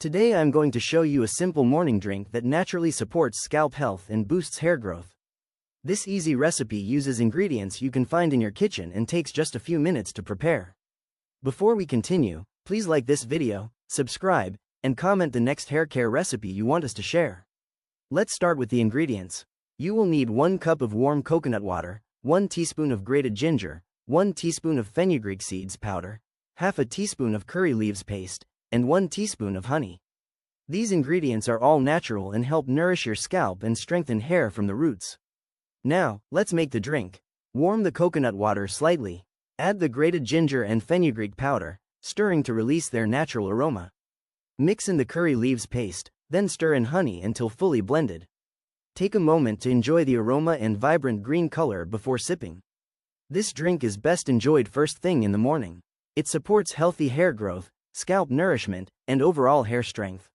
Today I'm going to show you a simple morning drink that naturally supports scalp health and boosts hair growth. This easy recipe uses ingredients you can find in your kitchen and takes just a few minutes to prepare. Before we continue, please like this video, subscribe, and comment the next hair care recipe you want us to share. Let's start with the ingredients. You will need 1 cup of warm coconut water, 1 teaspoon of grated ginger, 1 teaspoon of fenugreek seeds powder, half a teaspoon of curry leaves paste, and 1 teaspoon of honey. These ingredients are all natural and help nourish your scalp and strengthen hair from the roots. Now, let's make the drink. Warm the coconut water slightly. Add the grated ginger and fenugreek powder, stirring to release their natural aroma. Mix in the curry leaves paste, then stir in honey until fully blended. Take a moment to enjoy the aroma and vibrant green color before sipping. This drink is best enjoyed first thing in the morning. It supports healthy hair growth, scalp nourishment, and overall hair strength.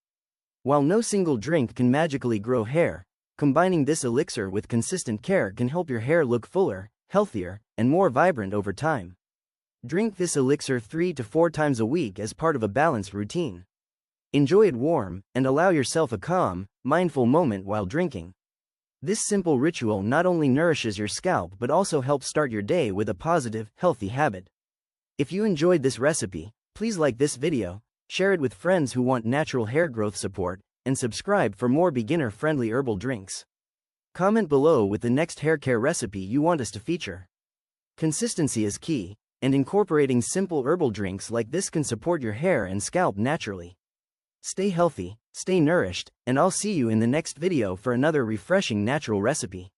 While no single drink can magically grow hair, combining this elixir with consistent care can help your hair look fuller, healthier, and more vibrant over time. Drink this elixir 3 to 4 times a week as part of a balanced routine. Enjoy it warm, and allow yourself a calm, mindful moment while drinking. This simple ritual not only nourishes your scalp but also helps start your day with a positive, healthy habit. If you enjoyed this recipe, please like this video, share it with friends who want natural hair growth support, and subscribe for more beginner-friendly herbal drinks. Comment below with the next hair care recipe you want us to feature. Consistency is key, and incorporating simple herbal drinks like this can support your hair and scalp naturally. Stay healthy, stay nourished, and I'll see you in the next video for another refreshing natural recipe.